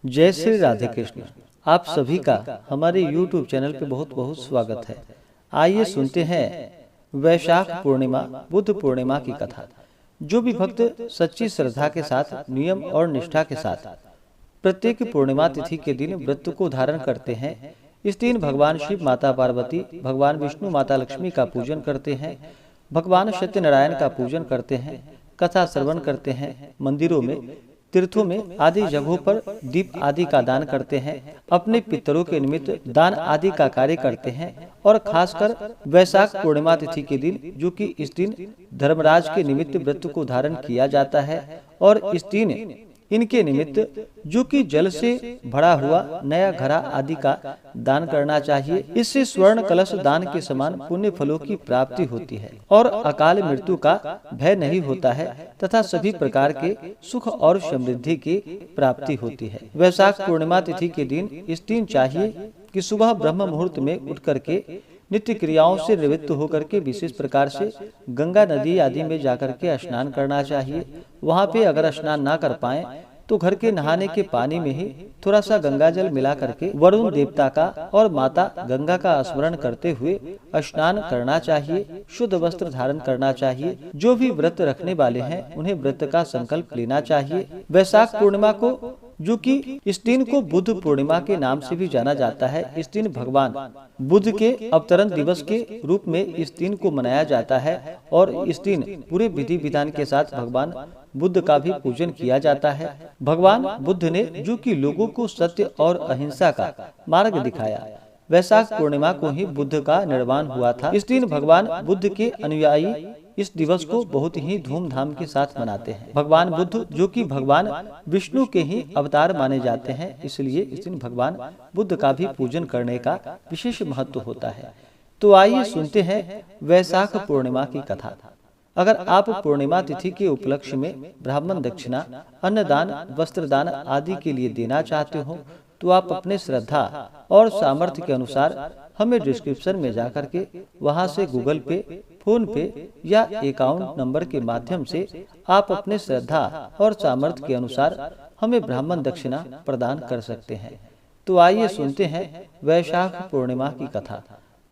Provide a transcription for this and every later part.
जय श्री राधे कृष्ण। आप सभी का हमारे YouTube चैनल पे बहुत बहुत स्वागत है। आइए सुनते हैं वैशाख पूर्णिमा बुद्ध पूर्णिमा की कथा। जो भी भक्त सच्ची श्रद्धा के साथ, नियम और निष्ठा के साथ प्रत्येक पूर्णिमा तिथि के दिन व्रत को धारण करते हैं, इस दिन भगवान शिव, माता पार्वती, भगवान विष्णु, माता लक्ष्मी का पूजन करते हैं, भगवान सत्यनारायण का पूजन करते हैं, कथा श्रवण करते हैं, मंदिरों में, तीर्थों में आदि जगहों पर दीप आदि का दान करते हैं, अपने पितरों के निमित्त दान आदि का कार्य करते हैं। और खासकर वैशाख पूर्णिमा तिथि के दिन, जो कि इस दिन धर्मराज के निमित्त व्रत को धारण किया जाता है, और इस दिन इनके निमित्त जो कि जल से भरा हुआ नया घड़ा आदि का दान करना चाहिए। इससे स्वर्ण कलश दान के समान पुण्य फलों की प्राप्ति होती है और अकाल मृत्यु का भय नहीं होता है तथा सभी प्रकार के सुख और समृद्धि की प्राप्ति होती है। वैशाख पूर्णिमा तिथि के दिन इस दिन चाहिए कि सुबह ब्रह्म मुहूर्त में उठ करके नित्य क्रियाओं से निवृत्त होकर के विशेष प्रकार से गंगा नदी आदि में जाकर के स्नान करना चाहिए। वहाँ पे अगर स्नान ना कर पाए तो घर के नहाने के पानी में ही थोड़ा सा गंगा जल मिला करके वरुण देवता का और माता गंगा का स्मरण करते हुए स्नान करना चाहिए। शुद्ध वस्त्र धारण करना चाहिए। जो भी व्रत रखने वाले हैं उन्हें व्रत का संकल्प लेना चाहिए। वैशाख पूर्णिमा को, जो कि इस दिन को बुद्ध पूर्णिमा के नाम से भी जाना जाता है, इस दिन भगवान बुद्ध के अवतरण दिवस के रूप में इस दिन को मनाया जाता है। और इस दिन पूरे विधि विधान के साथ भगवान बुद्ध का भी पूजन किया जाता है। भगवान बुद्ध ने जो कि लोगों को सत्य और अहिंसा का मार्ग दिखाया, वैशाख पूर्णिमा को ही बुद्ध का निर्वाण हुआ था। इस दिन भगवान बुद्ध के अनुयायी इस दिवस को बहुत ही धूमधाम के साथ मनाते हैं। भगवान बुद्ध जो कि भगवान विष्णु के ही अवतार माने जाते हैं, इसलिए इस दिन भगवान बुद्ध का भी पूजन करने का विशेष महत्व होता है। तो आइए सुनते हैं वैशाख पूर्णिमा की कथा। अगर आप पूर्णिमा तिथि के उपलक्ष्य में ब्राह्मण दक्षिणा, अन्नदान, वस्त्रदान आदि के लिए देना चाहते हो तो आप अपने श्रद्धा और सामर्थ्य के अनुसार हमें डिस्क्रिप्शन में जाकर के वहां से गूगल पे, फोन पे या अकाउंट नंबर के माध्यम से आप अपने श्रद्धा और सामर्थ्य के अनुसार हमें ब्राह्मण दक्षिणा प्रदान कर सकते हैं। तो आइए सुनते हैं वैशाख पूर्णिमा की कथा।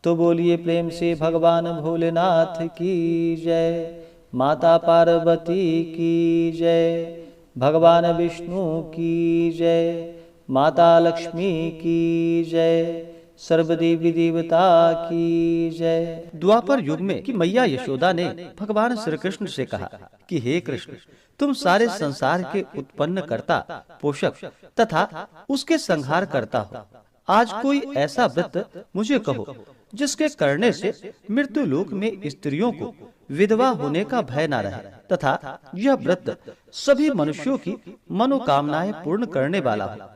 तो बोलिए प्रेम से भगवान भोलेनाथ की जय, माता पार्वती की जय, भगवान विष्णु की जय, माता लक्ष्मी की जय, सर्वदेवी देवता की जय। द्वापर युग में कि मैया यशोदा ने भगवान श्री कृष्ण से कहा कि हे कृष्ण, तुम सारे संसार के उत्पन्न करता, पोषक तथा उसके संहार करता हो। आज कोई ऐसा व्रत मुझे कहो जिसके करने से मृत्यु लोक में स्त्रियों को विधवा होने का भय न रहे तथा यह व्रत सभी मनुष्यों की मनोकामनाएं पूर्ण करने वाला हो।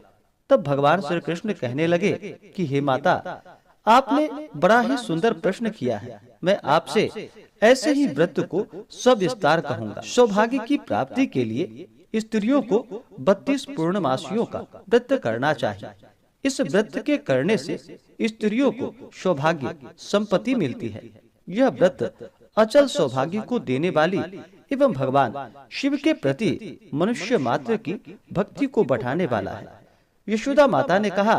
तब भगवान श्री कृष्ण कहने लगे कि हे माता, आपने बड़ा ही सुंदर प्रश्न किया है। मैं आपसे ऐसे ही व्रत को सविस्तार कहूँगा। सौभाग्य की प्राप्ति के लिए स्त्रियों को 32 पूर्णमासियों का व्रत करना चाहिए। इस व्रत के करने से स्त्रियों को सौभाग्य, संपत्ति मिलती है। यह व्रत अचल सौभाग्य को देने वाली एवं भगवान शिव के प्रति मनुष्य मात्र की भक्ति को बढ़ाने वाला है। यशोदा माता ने कहा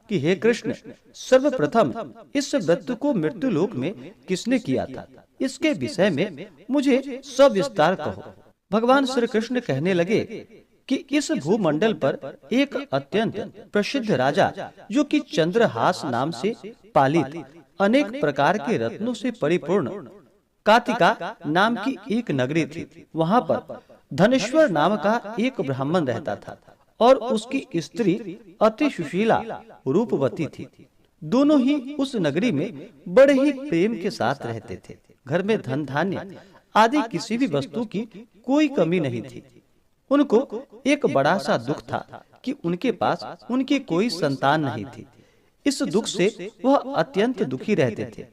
कि हे कृष्ण, सर्वप्रथम इस व्रत को मृत्यु लोक में किसने किया था, इसके विषय में मुझे सविस्तार कहो। भगवान श्री कृष्ण कहने लगे कि इस भूमंडल पर एक अत्यंत प्रसिद्ध राजा, जो कि चंद्रहास नाम से पालित अनेक प्रकार के रत्नों से परिपूर्ण कातिका नाम की एक नगरी थी। वहाँ पर धनेश्वर नाम का एक ब्राह्मण रहता था और उसकी स्त्री अति सुशीला रूपवती थी। दोनों ही उस नगरी में बड़े ही प्रेम के साथ रहते थे। घर में धन धान्य आदि किसी भी वस्तु की कोई कमी नहीं थी। उनको एक बड़ा सा दुख था कि उनके पास उनकी कोई संतान नहीं थी। इस दुख से वह अत्यंत दुखी रहते थे।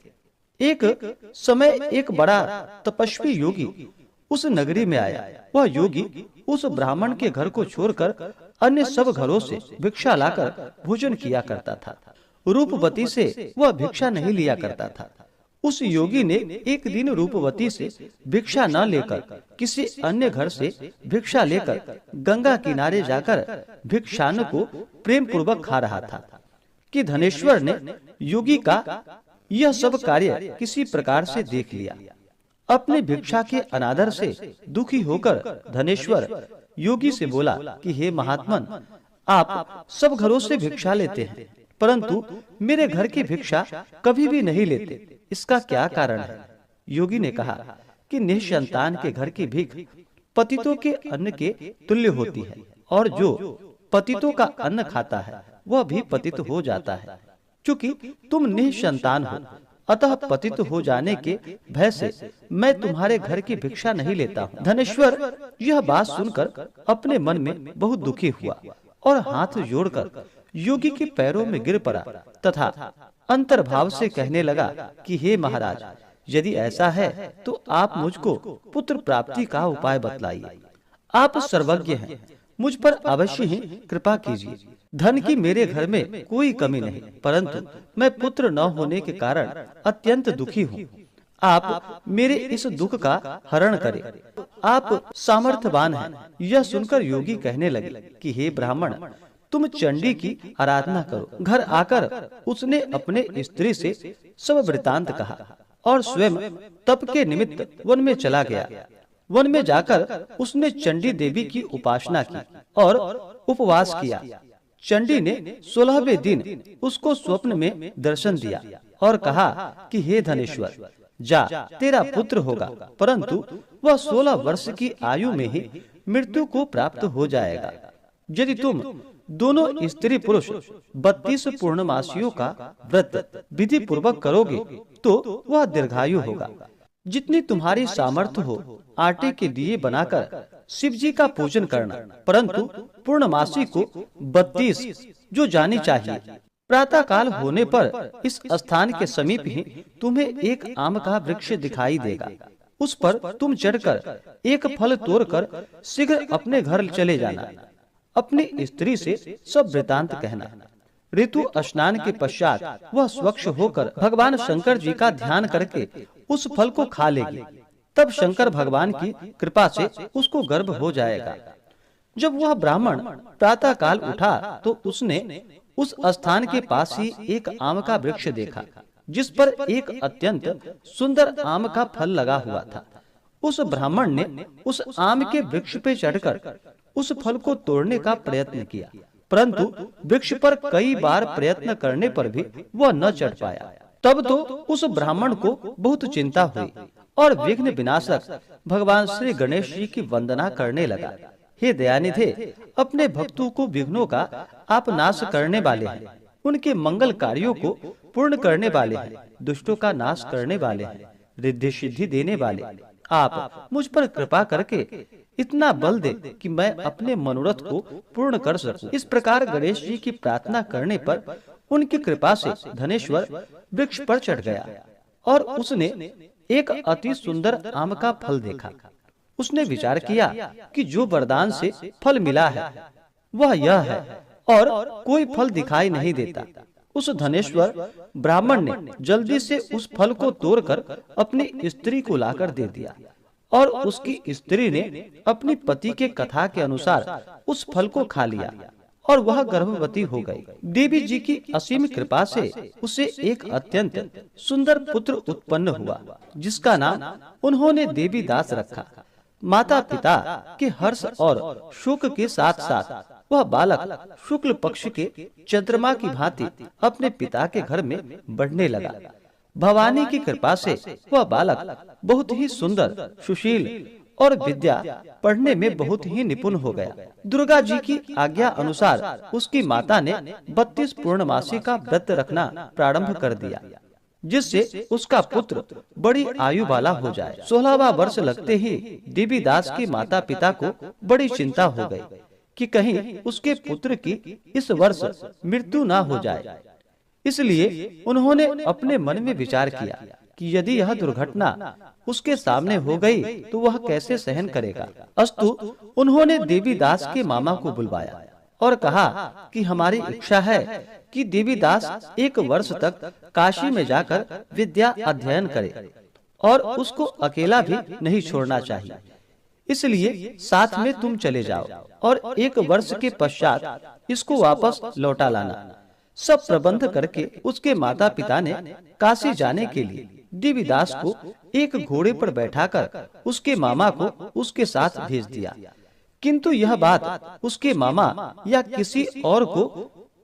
एक समय एक बड़ा तपस्वी योगी उस नगरी में आया। वह योगी उस ब्राह्मण के घर को छोड़कर अन्य सब घरों से भिक्षा लाकर भोजन किया करता था। रूपवती से वह भिक्षा नहीं लिया करता था। उस योगी ने एक दिन रूपवती से भिक्षा न लेकर किसी अन्य घर से भिक्षा लेकर गंगा किनारे जाकर भिक्षान्न को प्रेम पूर्वक खा रहा था कि धनेश्वर ने योगी का यह सब कार्य किसी प्रकार से देख लिया। अपने भिक्षा के अनादर से दुखी होकर धनेश्वर योगी से बोला कि हे महात्मन, आप सब घरों से भिक्षा लेते हैं, परंतु मेरे घर की भिक्षा कभी भी नहीं लेते, इसका क्या कारण है? योगी ने कहा कि निःसंतान के घर की भीख पतितों के अन्न के तुल्य होती है, और जो पतितों का अन्न खाता है वह भी पतित हो जाता है। क्योंकि तुम निःसंतान हो, अतः पतित हो जाने के भय से मैं तुम्हारे घर की भिक्षा नहीं लेता हूँ। धनेश्वर यह बात सुनकर अपने मन में बहुत दुखी हुआ और हाथ जोड़कर योगी के पैरों में गिर पड़ा तथा अंतर्भाव से कहने लगा कि हे महाराज, यदि ऐसा है तो आप मुझको पुत्र प्राप्ति का उपाय बतलाइए। आप सर्वज्ञ हैं, मुझ पर अवश्य ही कृपा कीजिए। धन की मेरे घर में कोई कमी नहीं, परंतु मैं पुत्र न होने के कारण अत्यंत दुखी हूँ। आप मेरे इस दुख का हरण करें। आप सामर्थ्यवान हैं। यह सुनकर योगी कहने लगे कि हे ब्राह्मण, तुम चंडी की आराधना करो। घर आकर उसने अपने स्त्री से सब वृतांत कहा और स्वयं तप के निमित्त वन में चला गया। वन में जाकर उसने चंडी देवी की उपासना की और उपवास किया। चंडी ने 16वें दिन उसको स्वप्न में दर्शन दिया और कहा कि हे धनेश्वर, जा, तेरा पुत्र होगा, परंतु वह 16 वर्ष की आयु में ही मृत्यु को प्राप्त हो जाएगा। यदि तुम दोनों स्त्री पुरुष 32 पूर्णमासियों का व्रत विधि पूर्वक करोगे तो वह दीर्घायु होगा। जितनी तुम्हारी सामर्थ्य हो आटे के दिए बनाकर शिव जी का पूजन करना, परंतु पूर्णमासी को 32 जो जानी चाहिए। प्रातः काल होने पर इस स्थान के समीप ही तुम्हें एक आम का वृक्ष दिखाई देगा। उस पर तुम चढ़कर एक फल तोड़कर शीघ्र अपने घर चले जाना। अपनी स्त्री से सब वृतांत कहना। ऋतु स्नान के पश्चात वह स्वच्छ होकर भगवान शंकर जी का ध्यान करके उस फल को खा लेगी। तब शंकर भगवान की कृपा से उसको गर्भ हो जाएगा। जब वह ब्राह्मण प्रातः काल उठा तो उसने उस स्थान के पास ही एक आम का वृक्ष देखा, जिस पर एक अत्यंत सुंदर आम का फल लगा हुआ था। उस ब्राह्मण ने उस आम के वृक्ष पे चढ़कर उस फल को तोड़ने का प्रयत्न किया, परंतु वृक्ष पर कई बार प्रयत्न करने पर भी वह न चढ़ पाया। तब तो उस ब्राह्मण को बहुत चिंता हुई और विघ्न विनाशक भगवान श्री गणेश जी की वंदना करने लगा। हे दयानिधे, अपने भक्तों को विघ्नों का आप नाश करने वाले हैं, उनके मंगल कार्यों को पूर्ण करने वाले हैं, दुष्टों का नाश करने वाले हैं, रिद्धि सिद्धि देने वाले। आप मुझ पर कृपा करके इतना बल दे कि मैं अपने मनोरथ को पूर्ण कर सकूं। इस प्रकार गणेश जी की प्रार्थना करने पर उनकी कृपा से धनेश्वर वृक्ष पर चढ़ गया और उसने एक अति सुंदर आम का फल देखा। उसने विचार किया कि जो वरदान से फल मिला है वह यह है और कोई फल दिखाई नहीं देता। उस धनेश्वर ब्राह्मण ने जल्दी से उस फल को तोड़कर अपनी स्त्री को लाकर दे दिया और उसकी स्त्री ने अपनी पति के कथा के अनुसार उस फल को खा लिया और वह गर्भवती हो गई। देवी जी की असीम कृपा से उसे एक अत्यंत सुंदर पुत्र उत्पन्न हुआ, जिसका नाम उन्होंने देवी दास रखा। माता पिता के हर्ष और शोक के साथ साथ वह बालक शुक्ल पक्ष के चंद्रमा की भांति अपने पिता के घर में बढ़ने लगा। भवानी की कृपा से वह बालक बहुत ही सुंदर, सुशील और विद्या पढ़ने में बहुत ही निपुण हो गया। दुर्गा जी की आज्ञा अनुसार उसकी माता ने 32 पूर्णमासी का व्रत रखना प्रारंभ कर दिया, जिससे उसका पुत्र बड़ी आयु वाला हो जाए। 16वां वर्ष लगते ही देवी दास की माता पिता को बड़ी चिंता हो गई कि कहीं उसके पुत्र की इस वर्ष मृत्यु ना हो जाए। इसलिए उन्होंने अपने मन में विचार किया कि यदि यह दुर्घटना उसके सामने हो गई तो वह कैसे सहन करेगा। अस्तु उन्होंने देवी दास के मामा को बुलवाया और कहा कि हमारी इच्छा है कि देवीदास 1 वर्ष तक काशी में जाकर विद्या अध्ययन करे और उसको अकेला भी नहीं छोड़ना चाहिए। इसलिए साथ में तुम चले जाओ और 1 वर्ष के पश्चात इसको वापस लौटा लाना। सब प्रबंध करके उसके माता पिता ने काशी जाने के लिए देवीदास को एक घोड़े पर बैठाकर उसके मामा को उसके साथ भेज दिया। किंतु यह बात उसके मामा या किसी और को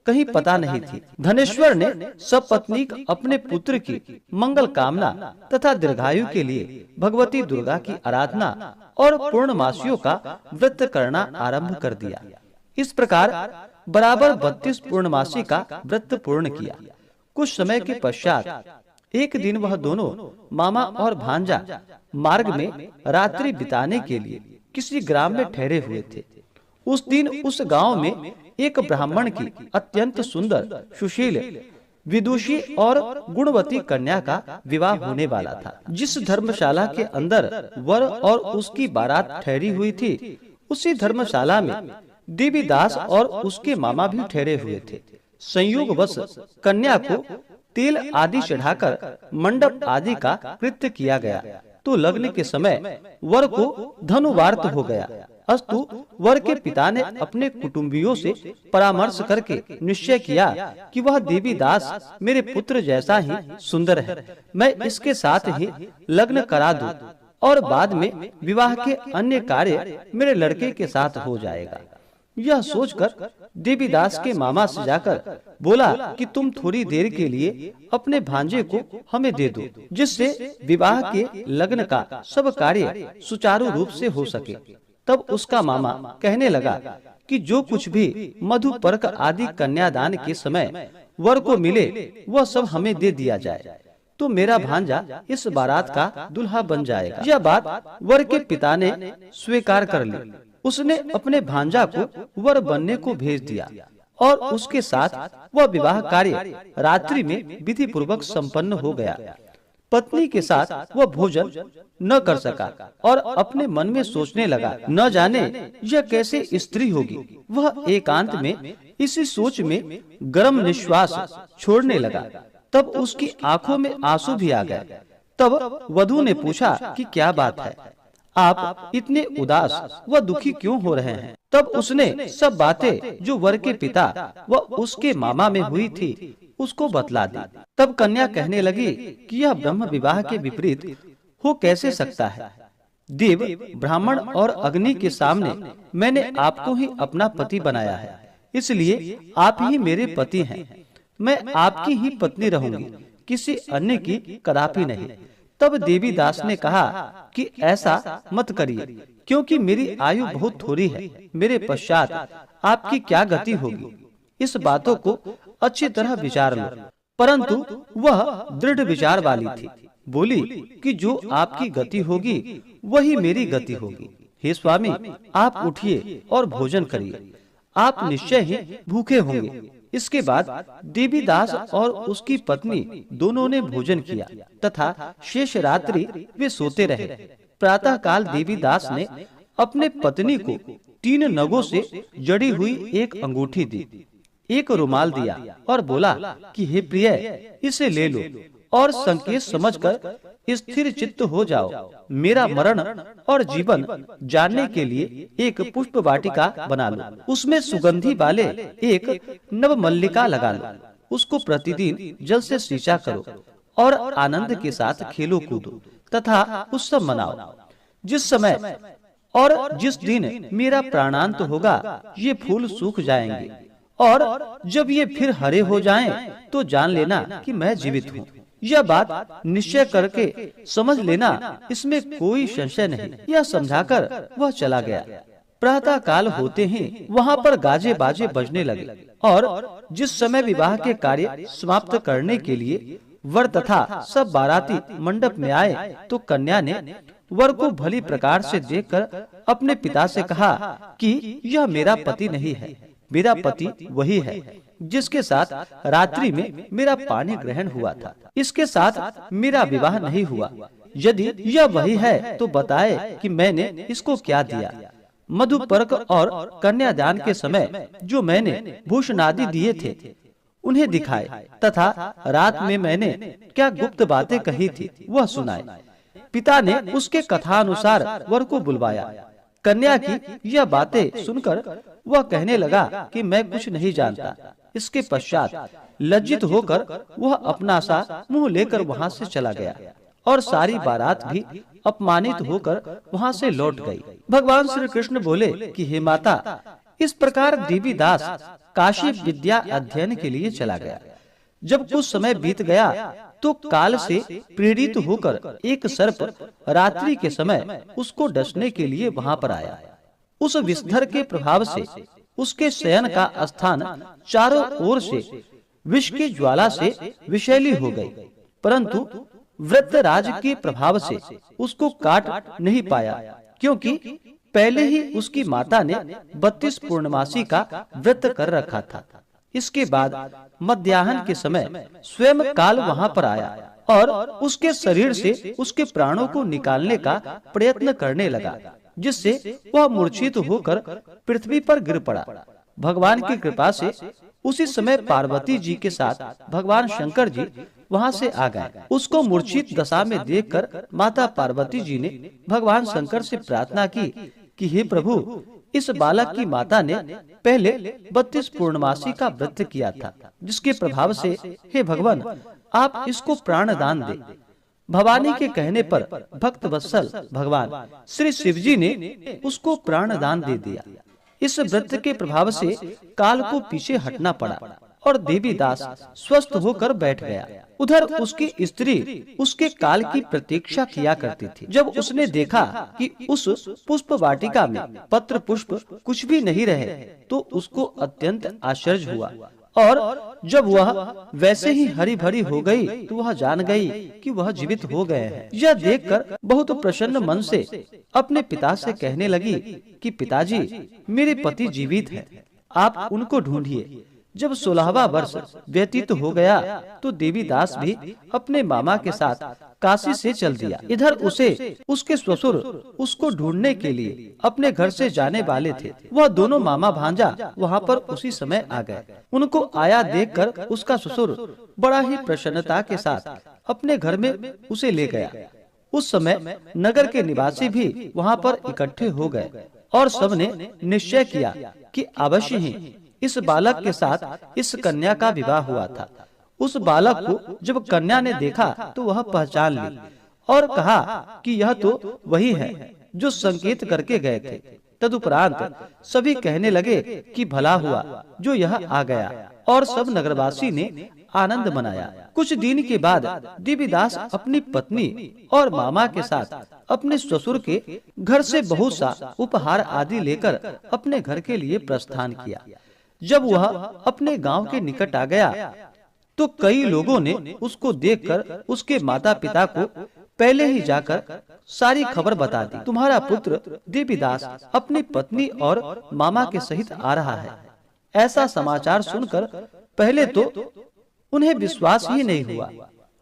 कहीं पता नहीं थी। धनेश्वर ने सपत्नीक अपने पुत्र की मंगल कामना तथा दीर्घायु के लिए भगवती दुर्गा की आराधना और पूर्णमासियों का व्रत करना आरंभ कर दिया। इस प्रकार बराबर 32 पूर्णमासी का व्रत पूर्ण किया। कुछ समय के पश्चात एक दिन वह दोनों मामा और भांजा मार्ग में रात्रि बिताने के लिए किसी ग्राम में ठहरे हुए थे। उस दिन उस गांव में एक ब्राह्मण की अत्यंत सुंदर, सुशील, विदुषी और गुणवती कन्या का विवाह होने वाला था। जिस धर्मशाला के अंदर वर और उसकी बारात ठहरी हुई थी, उसी धर्मशाला में देवीदास और उसके मामा भी ठहरे हुए थे। संयोगवश कन्या को तेल आदि चढ़ाकर मंडप आदि का कृत्य किया गया तो लगने के समय वर को धनुवार्त हो गया। अस्तु वर के पिता ने अपने कुटुंबियों से परामर्श करके निश्चय किया कि वह देवीदास मेरे पुत्र जैसा ही सुंदर है, मैं इसके साथ ही लग्न करा दूं और बाद में विवाह के अन्य कार्य मेरे लड़के के साथ हो जाएगा। यह सोचकर देवीदास के मामा से जाकर बोला कि तुम थोड़ी देर के लिए अपने भांजे को हमें दे दो, जिससे विवाह के लग्न का सब कार्य सुचारू रूप से हो सके। तब उसका मामा कहने लगा कि जो कुछ भी मधुपर्क आदि कन्यादान के समय वर को मिले वह सब हमें दे दिया जाए, तो मेरा भांजा इस बारात का दुल्हा बन जाएगा। यह बात वर के पिता ने स्वीकार कर ली। उसने अपने भांजा को वर बनने को भेज दिया और उसके साथ वह विवाह कार्य रात्रि में विधि पूर्वक संपन्न हो गया। पत्नी के साथ वह भोजन न कर सका और अपने मन में सोचने लगा, न जाने यह कैसे स्त्री होगी। वह एकांत में इसी सोच में गर्म निश्वास छोड़ने लगा। तब उसकी आंखों में आंसू भी आ गए। तब वधू ने पूछा कि क्या बात है, आप इतने उदास व दुखी क्यों हो रहे हैं? तब उसने सब बातें जो वर के पिता व उसके मामा में हुई थी उसको बतला दी। तब कन्या कहने लगी कि यह ब्रह्म विवाह के विपरीत हो कैसे सकता है? देव, ब्राह्मण और अग्नि के सामने मैंने आपको ही अपना पति बनाया है, इसलिए आप ही मेरे पति हैं। मैं आपकी ही पत्नी रहूंगी, किसी अन्य की कदापि नहीं। तब देवीदास ने कहा कि ऐसा मत करिए, क्योंकि मेरी आयु बहुत थोड़ी है। मेरे पश्चात आपकी क्या गति होगी, इस बातों को अच्छी तरह विचार लो। परंतु वह दृढ़ विचार वाली थी। बोली कि जो आपकी गति होगी वही मेरी गति होगी। हे स्वामी, आप उठिए और भोजन करिए, आप निश्चय ही भूखे होंगे। इसके बाद देवीदास और उसकी पत्नी दोनों ने भोजन किया तथा शेष रात्रि वे सोते रहे। प्रातः काल देवीदास ने अपने पत्नी को 3 नगों से जड़ी हुई एक अंगूठी दी, एक रुमाल दिया और बोला कि हे प्रिय, इसे ले लो और संकेत समझकर स्थिर चित्त हो जाओ। मेरा मरण और जीवन जानने के लिए एक पुष्प वाटिका बना लो, उसमें सुगंधी वाले एक नव मल्लिका लगा लो, उसको प्रतिदिन जल से सींचा करो और आनंद के साथ खेलो कूदो तथा उत्सव मनाओ। जिस समय और जिस दिन मेरा प्राणांत होगा ये फूल सूख जाएंगे और जब ये फिर हरे हो जाएं, तो जान लेना कि मैं जीवित हूँ। यह बात निश्चय करके समझ लेना, इसमें कोई संशय नहीं। यह समझाकर वह चला गया। प्रातः काल होते ही वहाँ पर गाजे बाजे बजने लगे और जिस समय विवाह के कार्य समाप्त करने के लिए वर तथा सब बाराती मंडप में आए, तो कन्या ने वर को भली प्रकार से देखकर अपने पिता से कहा कि यह मेरा पति नहीं है, मेरा पति वही है जिसके साथ रात्रि में मेरा पानी ग्रहण हुआ था। इसके साथ मेरा विवाह नहीं हुआ। यदि यह वही है तो बताए कि मैंने इसको क्या दिया। मधुपर्क और कन्यादान के समय जो मैंने भूषणादि दिए थे उन्हें दिखाए, तथा रात में मैंने क्या गुप्त बातें कही थी वह सुनाए। पिता ने उसके कथानुसार वर को बुलवाया। कन्या की यह बातें सुनकर वह कहने लगा कि मैं कुछ नहीं जानता। इसके पश्चात लज्जित होकर वह अपना सा मुंह लेकर वहां से चला गया और सारी बारात भी अपमानित होकर वहां से लौट गई। भगवान श्री कृष्ण बोले कि हे माता, इस प्रकार देवीदास काशी विद्या अध्ययन के लिए चला गया। जब कुछ समय बीत गया तो काल से प्रेरित होकर एक सर्प रात्रि के समय उसको डसने के लिए वहां पर आया। उस विषधर के प्रभाव से उसके शयन का स्थान चारों ओर से विष की ज्वाला से विषैली हो गई, परंतु वृत्रराज के प्रभाव से उसको काट नहीं पाया, क्योंकि पहले ही उसकी माता ने 32 पूर्णमासी का व्रत कर रखा था। इसके बाद मध्याह्न के समय स्वयं काल वहां पर आया और उसके शरीर से उसके प्राणों को निकालने का प्रयत्न करने लगा, जिससे वह मूर्छित होकर पृथ्वी पर गिर पड़ा। भगवान की कृपा से उसी समय पार्वती जी के साथ भगवान शंकर जी वहां से आ गए। उसको मूर्छित दशा में देखकर माता पार्वती जी ने भगवान शंकर से प्रार्थना की कि हे प्रभु, इस बालक की माता ने पहले 32 पूर्णमासी का व्रत किया था, जिसके प्रभाव से हे भगवान आप इसको प्राण दान दे। भवानी के कहने पर भक्त वत्सल भगवान श्री शिव जी ने उसको प्राण दान दे दिया। इस व्रत के प्रभाव से काल को पीछे हटना पड़ा और देवीदास स्वस्थ होकर बैठ गया। उधर उसकी स्त्री उसके काल की प्रतीक्षा किया करती थी। जब उसने देखा कि उस पुष्प वाटिका में पत्र पुष्प कुछ भी नहीं रहे तो उसको अत्यंत आश्चर्य हुआ, और जब वह वैसे ही हरी भरी हो गई तो वह जान गई कि वह जीवित हो गए हैं। यह देखकर बहुत प्रसन्न मन से अपने पिता से कहने लगी कि पिताजी, मेरे पति जीवित हैं, आप उनको ढूंढिए। जब 16वां वर्ष व्यतीत हो गया तो देवीदास भी अपने मामा के साथ काशी से चल दिया। इधर उसे उसके ससुर उसको ढूंढने के लिए अपने घर से जाने वाले थे। वह दोनों मामा भांजा वहां पर उसी समय आ गए। उनको आया देखकर उसका ससुर बड़ा ही प्रसन्नता के साथ अपने घर में उसे ले गया। उस समय नगर के निवासी भी वहां पर इकट्ठे हो गए और सबने निश्चय किया कि अवश्य ही इस बालक के साथ इस कन्या का विवाह हुआ था। उस बालक को जब कन्या ने देखा तो वह पहचान ली और कहा कि यह तो वही है जो संकेत करके गए थे। तदुपरांत सभी कहने लगे कि भला हुआ जो यह आ गया, और सब नगरवासी ने आनंद मनाया। कुछ दिन के बाद देवीदास अपनी पत्नी और मामा के साथ अपने ससुर के घर से बहुत सा उपहार आदि लेकर अपने घर के लिए प्रस्थान किया। जब वह अपने गांव के निकट आ गया तो कई लोगों ने उसको देखकर उसके माता पिता को पहले ही जाकर सारी खबर बता दी। तुम्हारा पुत्र देवीदास अपनी पत्नी और मामा के सहित आ रहा है। ऐसा समाचार सुनकर पहले तो उन्हें विश्वास ही नहीं हुआ,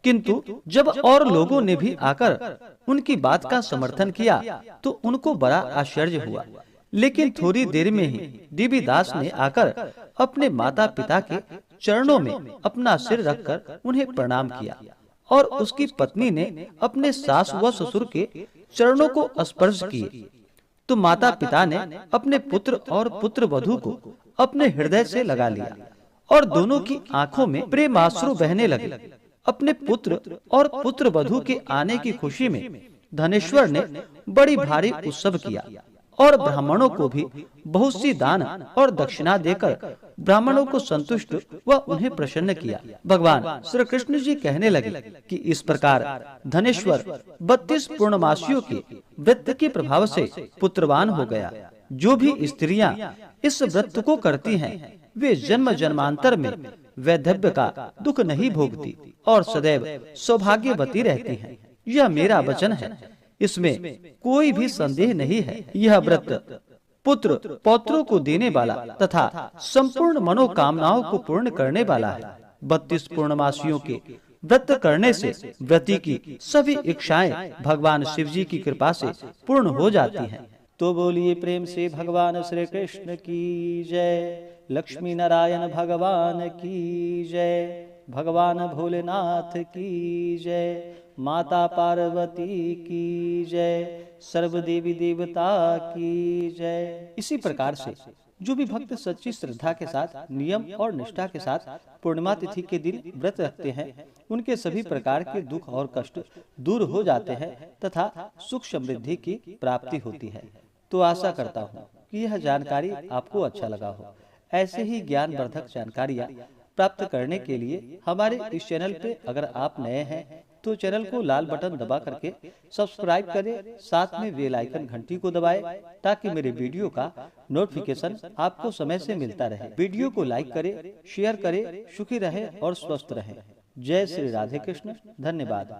किंतु जब और लोगों ने भी आकर उनकी बात का समर्थन किया तो उनको बड़ा आश्चर्य हुआ। लेकिन थोड़ी देर में ही देवीदास ने आकर अपने माता पिता के चरणों में अपना सिर रखकर उन्हें प्रणाम किया, और उसकी पत्नी ने अपने सास व ससुर के चरणों को स्पर्श किए। तो माता पिता ने अपने पुत्र और पुत्र वधू को अपने हृदय से लगा लिया और दोनों की आंखों में प्रेमाश्रु बहने लगे। अपने पुत्र और पुत्र वधू के आने की खुशी में धनेश्वर ने बड़ी भारी उत्सव किया और ब्राह्मणों को भी बहुत सी दान और दक्षिणा देकर ब्राह्मणों को संतुष्ट व उन्हें प्रसन्न किया। भगवान श्री कृष्ण जी कहने लगे कि इस प्रकार धनेश्वर 32 पूर्णमासियों के व्रत के प्रभाव से पुत्रवान हो गया। जो भी स्त्रियां इस व्रत को करती हैं वे जन्म जन्मांतर में वैधव्य का दुख नहीं भोगती और सदैव सौभाग्यवती रहती हैं। यह मेरा वचन है, इसमें कोई भी संदेह नहीं है। यह व्रत पुत्र पौत्रों को देने वाला तथा संपूर्ण मनोकामनाओं को पूर्ण करने वाला है। 32 पूर्णमासियों के व्रत करने से व्रती की सभी इच्छाएं भगवान शिव जी की कृपा से पूर्ण हो जाती हैं। तो बोलिए प्रेम से भगवान श्री कृष्ण की जय, लक्ष्मी नारायण भगवान की जय, भगवान भोलेनाथ की जय, माता पार्वती की जय, सर्व देवी देवता की जय। इसी प्रकार से जो भी भक्त सच्ची श्रद्धा के साथ, नियम और निष्ठा के साथ पूर्णिमा तिथि के दिन व्रत रखते हैं, उनके सभी प्रकार के दुख और कष्ट दूर हो जाते हैं तथा सुख समृद्धि की प्राप्ति होती है। तो आशा करता हूँ कि यह जानकारी आपको अच्छा लगा हो। ऐसे ही ज्ञानवर्धक जानकारियाँ प्राप्त करने के लिए हमारे इस चैनल पे अगर आप नए हैं तो चैनल को लाल बटन दबा करके सब्सक्राइब करें, साथ में बेल आइकन घंटी को दबाएं ताकि मेरे वीडियो का नोटिफिकेशन आपको समय से मिलता रहे। वीडियो को लाइक करें, शेयर करें, सुखी रहें और स्वस्थ रहें। जय श्री राधे कृष्ण। धन्यवाद।